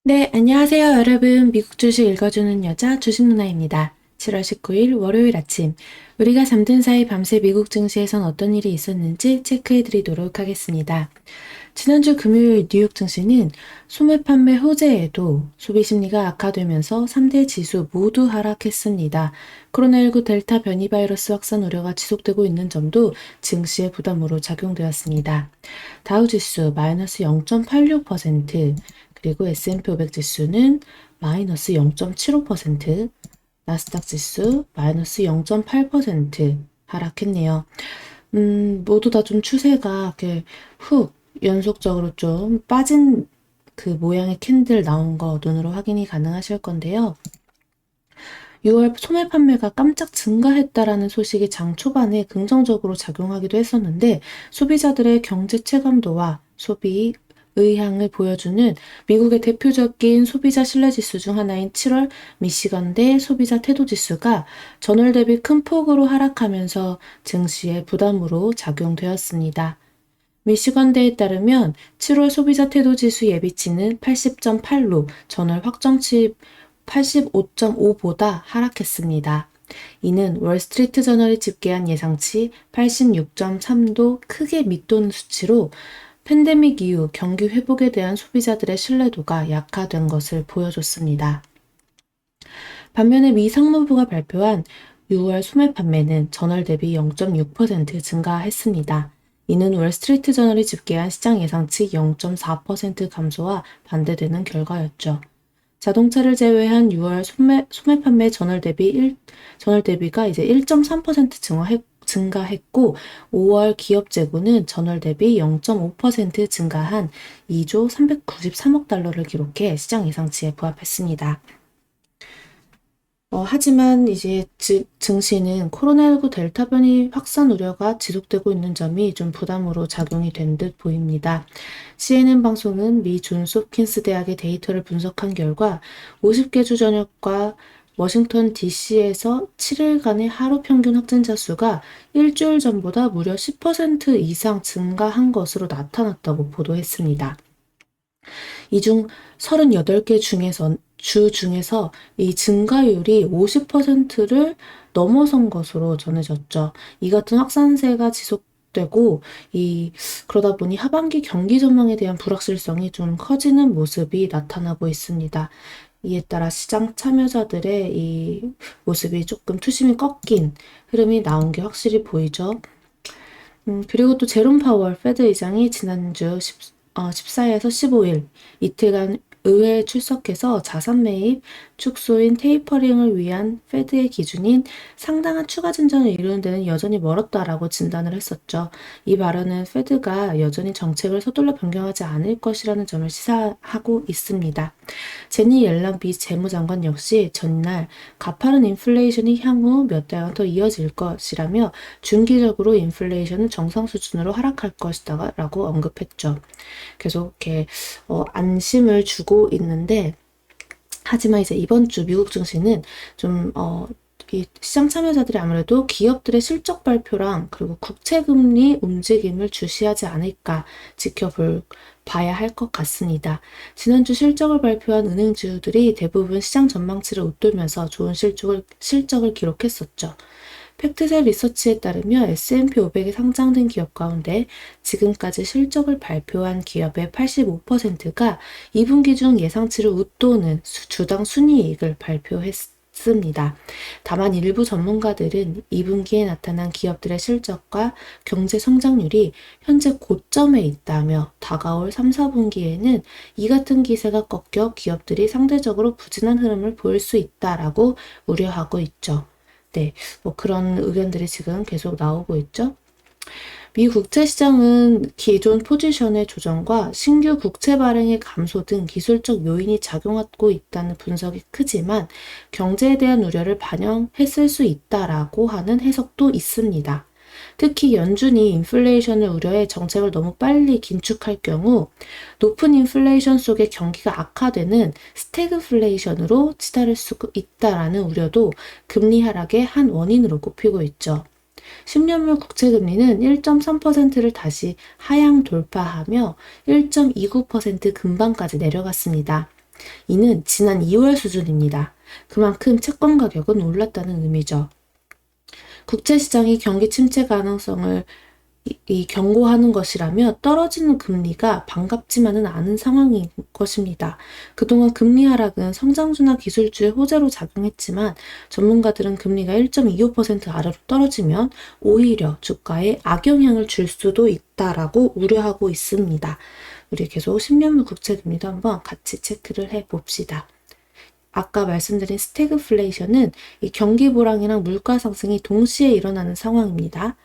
네, 안녕하세요, 여러분. 미국 주식 읽어주는 여자 주식 누나입니다. 7월 19일 월요일 아침, 우리가 잠든 사이 밤새 미국 증시에선 어떤 일이 있었는지 체크해 드리도록 하겠습니다. 지난주 금요일 뉴욕 증시는 소매 판매 호재에도 소비 심리가 악화되면서 3대 지수 모두 하락했습니다. 코로나19 델타 변이 바이러스 확산 우려가 지속되고 있는 점도 증시의 부담으로 작용되었습니다. 다우 지수 마이너스 0.86%, 그리고 S&P 500 지수는 마이너스 0.75%, 나스닥 지수 마이너스 0.8% 하락했네요. 모두 다 좀 추세가 이렇게 훅 연속적으로 좀 빠진 그 모양의 캔들 나온 거 눈으로 확인이 가능하실 건데요. 6월 소매 판매가 깜짝 증가했다라는 소식이 장 초반에 긍정적으로 작용하기도 했었는데 소비자들의 경제 체감도와 소비 의향을 보여주는 미국의 대표적인 소비자 신뢰지수 중 하나인 7월 미시건대 소비자 태도지수가 전월 대비 큰 폭으로 하락하면서 증시의 부담으로 작용되었습니다. 미시건대에 따르면 7월 소비자 태도지수 예비치는 80.8로 전월 확정치 85.5보다 하락했습니다. 이는 월스트리트 저널이 집계한 예상치 86.3도 크게 밑도는 수치로 팬데믹 이후 경기 회복에 대한 소비자들의 신뢰도가 약화된 것을 보여줬습니다. 반면에 미 상무부가 발표한 6월 소매 판매는 전월 대비 0.6% 증가했습니다. 이는 월스트리트 저널이 집계한 시장 예상치 0.4% 감소와 반대되는 결과였죠. 자동차를 제외한 6월 소매 판매 전월 대비가 이제 1.3% 증가했고 5월 기업 재고는 전월 대비 0.5% 증가한 2조 393억 달러를 기록해 시장 예상치에 부합했습니다. 하지만 이제 증시는 코로나19 델타 변이 확산 우려가 지속되고 있는 점이 좀 부담으로 작용이 된 듯 보입니다. CNN 방송은 미 존스 홉킨스 대학의 데이터를 분석한 결과 50개 주 전역과 워싱턴 DC에서 7일간의 하루 평균 확진자 수가 일주일 전보다 무려 10% 이상 증가한 것으로 나타났다고 보도했습니다. 이 중 38개 주 중에서 이 증가율이 50%를 넘어선 것으로 전해졌죠. 이 같은 확산세가 지속되고 그러다 보니 하반기 경기 전망에 대한 불확실성이 좀 커지는 모습이 나타나고 있습니다. 이에 따라 시장 참여자들의 이 모습이 조금 투심이 꺾인 흐름이 나온 게 확실히 보이죠. 그리고 또 제롬 파월 페드 의장이 지난주 14일에서 15일 이틀간 의회에 출석해서 자산 매입 축소인 테이퍼링을 위한 페드의 기준인 상당한 추가 진전을 이루는 데는 여전히 멀었다라고 진단을 했었죠. 이 발언은 페드가 여전히 정책을 서둘러 변경하지 않을 것이라는 점을 시사하고 있습니다. 제니 옐런 미 재무장관 역시 전날 가파른 인플레이션이 향후 몇 달간 더 이어질 것이라며 중기적으로 인플레이션은 정상 수준으로 하락할 것이다 라고 언급했죠. 계속 이렇게 안심을 주고 있는데 하지만 이제 이번 주 미국 증시는 좀 이 시장 참여자들이 아무래도 기업들의 실적 발표랑 그리고 국채금리 움직임을 주시하지 않을까 봐야 할 것 같습니다. 지난주 실적을 발표한 은행주들이 대부분 시장 전망치를 웃돌면서 좋은 실적을 기록했었죠. 팩트셋 리서치에 따르면 S&P 500에 상장된 기업 가운데 지금까지 실적을 발표한 기업의 85%가 2분기 중 예상치를 웃도는 주당 순이익을 발표했습니다. 다만 일부 전문가들은 2분기에 나타난 기업들의 실적과 경제 성장률이 현재 고점에 있다며 다가올 3, 4분기에는 이 같은 기세가 꺾여 기업들이 상대적으로 부진한 흐름을 보일 수 있다라고 우려하고 있죠. 네, 그런 의견들이 지금 계속 나오고 있죠. 미 국채 시장은 기존 포지션의 조정과 신규 국채 발행의 감소 등 기술적 요인이 작용하고 있다는 분석이 크지만 경제에 대한 우려를 반영했을 수 있다라고 하는 해석도 있습니다. 특히 연준이 인플레이션을 우려해 정책을 너무 빨리 긴축할 경우 높은 인플레이션 속에 경기가 악화되는 스태그플레이션으로 치달을 수 있다라는 우려도 금리 하락의 한 원인으로 꼽히고 있죠. 10년물 국채금리는 1.3%를 다시 하향 돌파하며 1.29% 근방까지 내려갔습니다. 이는 지난 2월 수준입니다. 그만큼 채권 가격은 올랐다는 의미죠. 국채시장이 경기 침체 가능성을 경고하는 것이라며 떨어지는 금리가 반갑지만은 않은 상황인 것입니다. 그동안 금리 하락은 성장주나 기술주의 호재로 작용했지만 전문가들은 금리가 1.25% 아래로 떨어지면 오히려 주가에 악영향을 줄 수도 있다라고 우려하고 있습니다. 우리 계속 10년물 국채금리도 한번 같이 체크를 해봅시다. 아까 말씀드린 스태그플레이션은 이 경기 불황이랑 물가 상승이 동시에 일어나는 상황입니다.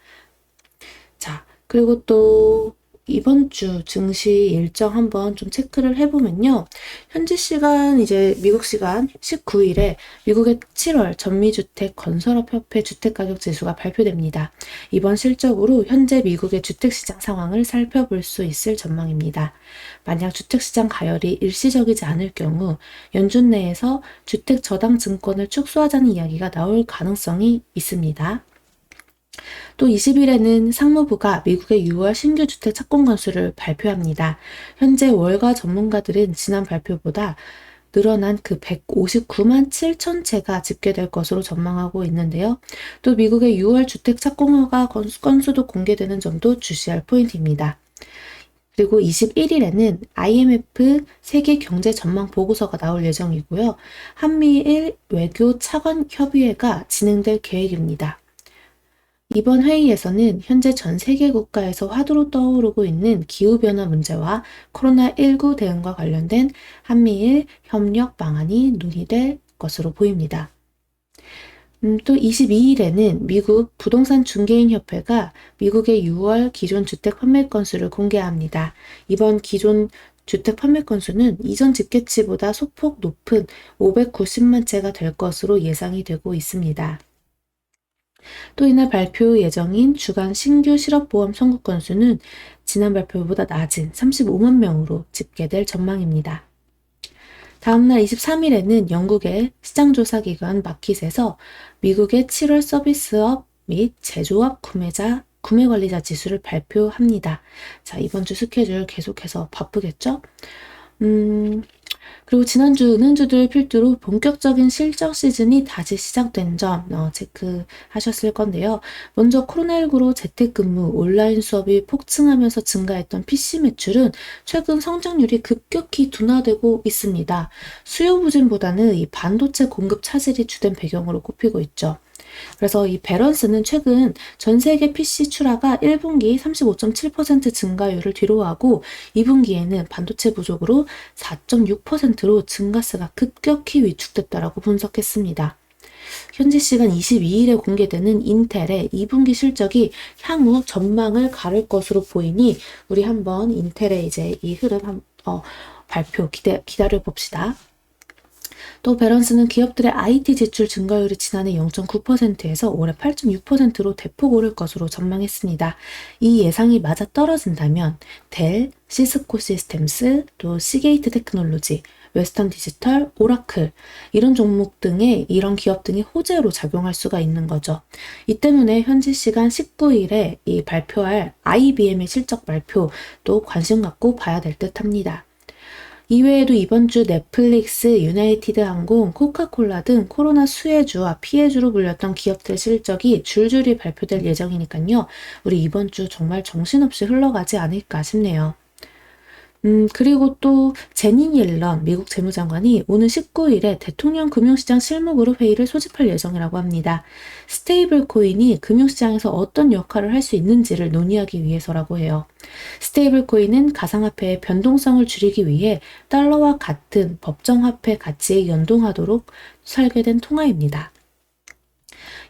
자, 그리고 또 이번 주 증시 일정 한번 좀 체크를 해보면요. 현지 시간, 이제 미국 시간 19일에 미국의 7월 전미주택 건설업협회 주택가격지수가 발표됩니다. 이번 실적으로 현재 미국의 주택시장 상황을 살펴볼 수 있을 전망입니다. 만약 주택시장 가열이 일시적이지 않을 경우 연준 내에서 주택 저당 증권을 축소하자는 이야기가 나올 가능성이 있습니다. 또 20일에는 상무부가 미국의 6월 신규 주택 착공 건수를 발표합니다. 현재 월가 전문가들은 지난 발표보다 늘어난 그 159만 7천 채가 집계될 것으로 전망하고 있는데요. 또 미국의 6월 주택 착공 허가 건수도 공개되는 점도 주시할 포인트입니다. 그리고 21일에는 IMF 세계 경제 전망 보고서가 나올 예정이고요. 한미일 외교 차관 협의회가 진행될 계획입니다. 이번 회의에서는 현재 전 세계 국가에서 화두로 떠오르고 있는 기후변화 문제와 코로나19 대응과 관련된 한미일 협력 방안이 논의될 것으로 보입니다. 또 22일에는 미국 부동산 중개인 협회가 미국의 6월 기존 주택 판매 건수를 공개합니다. 이번 기존 주택 판매 건수는 이전 집계치보다 소폭 높은 590만 채가 될 것으로 예상이 되고 있습니다. 또 이날 발표 예정인 주간 신규 실업보험 청구 건수는 지난 발표보다 낮은 35만 명으로 집계될 전망입니다. 다음날 23일에는 영국의 시장조사기관 마킷에서 미국의 7월 서비스업 및 제조업 구매관리자 지수를 발표합니다. 자, 이번 주 스케줄 계속해서 바쁘겠죠? 그리고 지난주 은행주들 필두로 본격적인 실적 시즌이 다시 시작된 점 체크하셨을 건데요. 먼저 코로나19로 재택근무, 온라인 수업이 폭증하면서 증가했던 PC 매출은 최근 성장률이 급격히 둔화되고 있습니다. 수요 부진보다는 이 반도체 공급 차질이 주된 배경으로 꼽히고 있죠. 그래서 이 밸런스는 최근 전 세계 PC 출하가 1분기 35.7% 증가율을 뒤로하고 2분기에는 반도체 부족으로 4.6%로 증가세가 급격히 위축됐다라고 분석했습니다. 현지 시간 22일에 공개되는 인텔의 2분기 실적이 향후 전망을 가를 것으로 보이니 우리 한번 인텔의 이제 이 흐름 발표 기다려 봅시다. 또 밸런스는 기업들의 IT 지출 증가율이 지난해 0.9%에서 올해 8.6%로 대폭 오를 것으로 전망했습니다. 이 예상이 맞아떨어진다면 델, 시스코 시스템스, 또 시게이트 테크놀로지, 웨스턴 디지털, 오라클 이런 종목 등의 이런 기업 등이 호재로 작용할 수가 있는 거죠. 이 때문에 현지 시간 19일에 이 발표할 IBM의 실적 발표도 관심 갖고 봐야 될 듯합니다. 이외에도 이번 주 넷플릭스, 유나이티드 항공, 코카콜라 등 코로나 수혜주와 피해주로 불렸던 기업들의 실적이 줄줄이 발표될 예정이니까요. 우리 이번 주 정말 정신없이 흘러가지 않을까 싶네요. 그리고 또 제닛 옐런 미국 재무장관이 오는 19일에 대통령 금융시장 실무그룹 회의를 소집할 예정이라고 합니다. 스테이블 코인이 금융시장에서 어떤 역할을 할 수 있는지를 논의하기 위해서라고 해요. 스테이블 코인은 가상화폐의 변동성을 줄이기 위해 달러와 같은 법정화폐 가치에 연동하도록 설계된 통화입니다.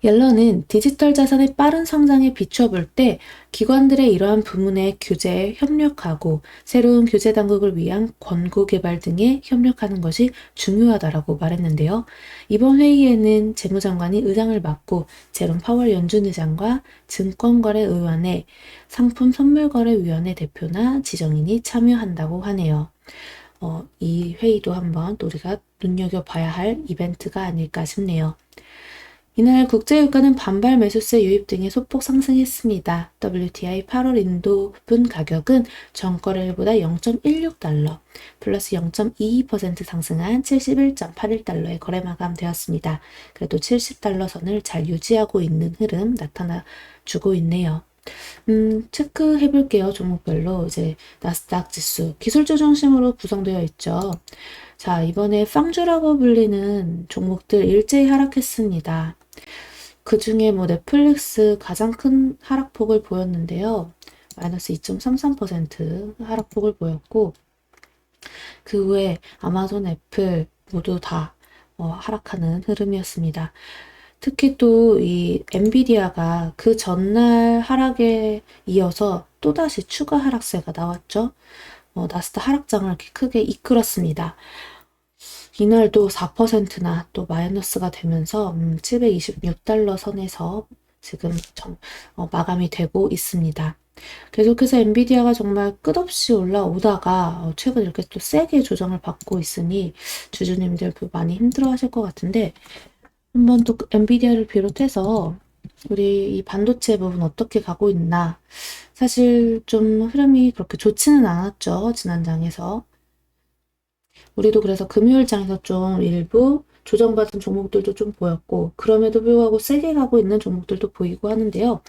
옐런은 디지털 자산의 빠른 성장에 비춰볼 때 기관들의 이러한 부문의 규제에 협력하고 새로운 규제 당국을 위한 권고 개발 등에 협력하는 것이 중요하다라고 말했는데요. 이번 회의에는 재무장관이 의장을 맡고 제롬 파월 연준 의장과 증권거래의원회, 상품선물거래위원회 대표나 지정인이 참여한다고 하네요. 이 회의도 한번 우리가 눈여겨봐야 할 이벤트가 아닐까 싶네요. 이날 국제유가는 반발 매수세 유입 등의 소폭 상승했습니다. WTI 8월 인도분 가격은 전거래일보다 0.16달러, 플러스 0.22% 상승한 71.81달러에 거래 마감되었습니다. 그래도 70달러 선을 잘 유지하고 있는 흐름 나타나주고 있네요. 체크해 볼게요. 종목별로. 이제 나스닥 지수 기술주 중심으로 구성되어 있죠. 자, 이번에 빵주라고 불리는 종목들 일제히 하락했습니다. 그 중에 뭐 넷플릭스 가장 큰 하락폭을 보였는데요. 마이너스 2.33% 하락폭을 보였고, 그 외에 아마존, 애플 모두 다 하락하는 흐름이었습니다. 특히 또 이 엔비디아가 그 전날 하락에 이어서 또다시 추가 하락세가 나왔죠. 나스닥 하락장을 이렇게 크게 이끌었습니다. 이날도 4%나 또 마이너스가 되면서 726달러 선에서 지금 마감이 되고 있습니다. 계속해서 엔비디아가 정말 끝없이 올라오다가 최근 이렇게 또 세게 조정을 받고 있으니 주주님들 많이 힘들어 하실 것 같은데, 한번 또 엔비디아를 비롯해서 우리 이 반도체 부분 어떻게 가고 있나. 사실 좀 흐름이 그렇게 좋지는 않았죠, 지난 장에서. 우리도 그래서 금요일 장에서 좀 일부 조정받은 종목들도 좀 보였고, 그럼에도 불구하고 세게 가고 있는 종목들도 보이고 하는데요.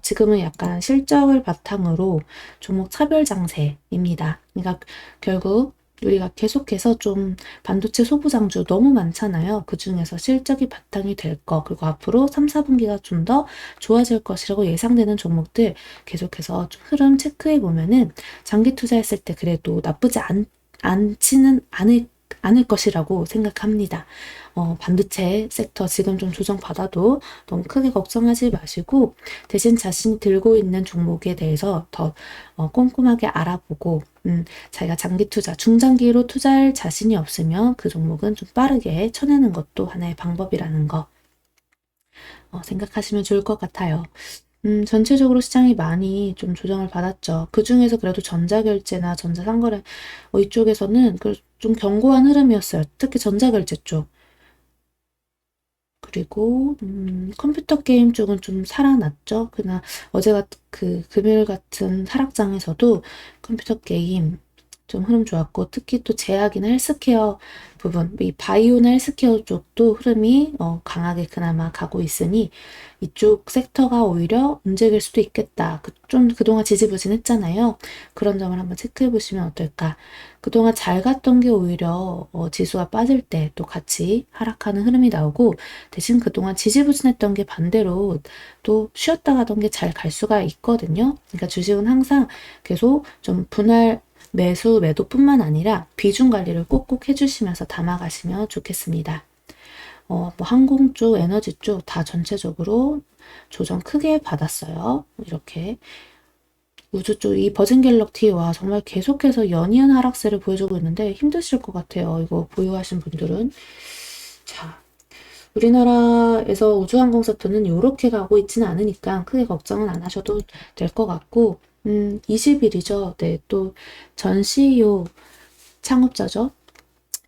지금은 약간 실적을 바탕으로 종목 차별 장세입니다. 그러니까 결국 우리가 계속해서 좀 반도체 소부장주 너무 많잖아요. 그 중에서 실적이 바탕이 될 거, 그리고 앞으로 3, 4분기가 좀 더 좋아질 것이라고 예상되는 종목들 계속해서 좀 흐름 체크해 보면은 장기 투자했을 때 그래도 나쁘지 않지는 않을 것이라고 생각합니다. 반도체 섹터 지금 좀 조정받아도 너무 크게 걱정하지 마시고, 대신 자신이 들고 있는 종목에 대해서 더 꼼꼼하게 알아보고, 자기가 장기 투자, 중장기로 투자할 자신이 없으면 그 종목은 좀 빠르게 쳐내는 것도 하나의 방법이라는 거 생각하시면 좋을 것 같아요. 전체적으로 시장이 많이 좀 조정을 받았죠. 그 중에서 그래도 전자결제나 전자상거래 이쪽에서는 좀 견고한 흐름이었어요. 특히 전자결제 쪽. 그리고 컴퓨터 게임 쪽은 좀 살아났죠. 그러나 어제 그 금요일 같은 하락장에서도 컴퓨터 게임 좀 흐름 좋았고, 특히 또 제약이나 헬스케어 부분, 이 바이오나 헬스케어 쪽도 흐름이 강하게 그나마 가고 있으니 이쪽 섹터가 오히려 움직일 수도 있겠다. 좀 그동안 지지부진했잖아요. 그런 점을 한번 체크해 보시면 어떨까. 그동안 잘 갔던 게 오히려 지수가 빠질 때 또 같이 하락하는 흐름이 나오고, 대신 그동안 지지부진했던 게 반대로 또 쉬었다 가던 게 잘 갈 수가 있거든요. 그러니까 주식은 항상 계속 좀 분할 매수, 매도뿐만 아니라 비중 관리를 꼭꼭 해주시면서 담아가시면 좋겠습니다. 뭐 항공 쪽, 에너지 쪽 다 전체적으로 조정 크게 받았어요. 이렇게 우주 쪽 이 버진갤럭티와 정말 계속해서 연이은 하락세를 보여주고 있는데 힘드실 것 같아요. 이거 보유하신 분들은. 자, 우리나라에서 우주항공 섹터는 이렇게 가고 있지는 않으니까 크게 걱정은 안 하셔도 될 것 같고, 20일이죠. 네, 또 전 CEO 창업자죠.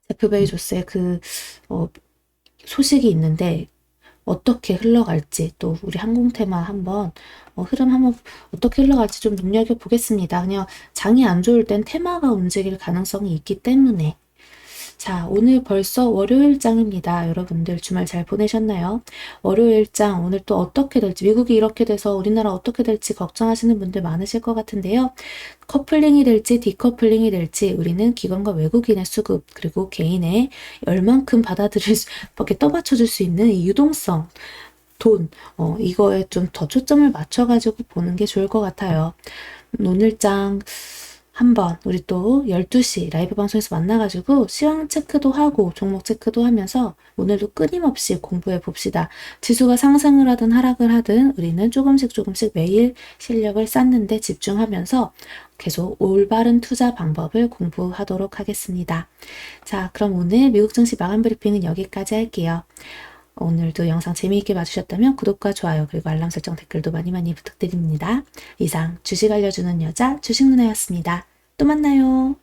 제프 베이조스의 소식이 있는데 어떻게 흘러갈지, 또 우리 항공 테마 한번 흐름 한번 어떻게 흘러갈지 좀 눈여겨보겠습니다. 그냥 장이 안 좋을 땐 테마가 움직일 가능성이 있기 때문에. 자, 오늘 벌써 월요일장입니다. 여러분들 주말 잘 보내셨나요? 월요일장 오늘 또 어떻게 될지, 미국이 이렇게 돼서 우리나라 어떻게 될지 걱정하시는 분들 많으실 것 같은데요. 커플링이 될지 디커플링이 될지 우리는 기관과 외국인의 수급, 그리고 개인의 얼만큼 받아들일 수, 이렇게 떠받쳐줄 수 있는 이 유동성, 돈, 이거에 좀 더 초점을 맞춰가지고 보는 게 좋을 것 같아요. 오늘장 한번 우리 또 12시 라이브 방송에서 만나가지고 시황 체크도 하고 종목 체크도 하면서 오늘도 끊임없이 공부해 봅시다. 지수가 상승을 하든 하락을 하든 우리는 조금씩 매일 실력을 쌓는 데 집중하면서 계속 올바른 투자 방법을 공부하도록 하겠습니다. 자, 그럼 오늘 미국 증시 마감 브리핑은 여기까지 할게요. 오늘도 영상 재미있게 봐주셨다면 구독과 좋아요, 그리고 알람 설정, 댓글도 많이 부탁드립니다. 이상 주식 알려주는 여자 주식누나였습니다. 또 만나요.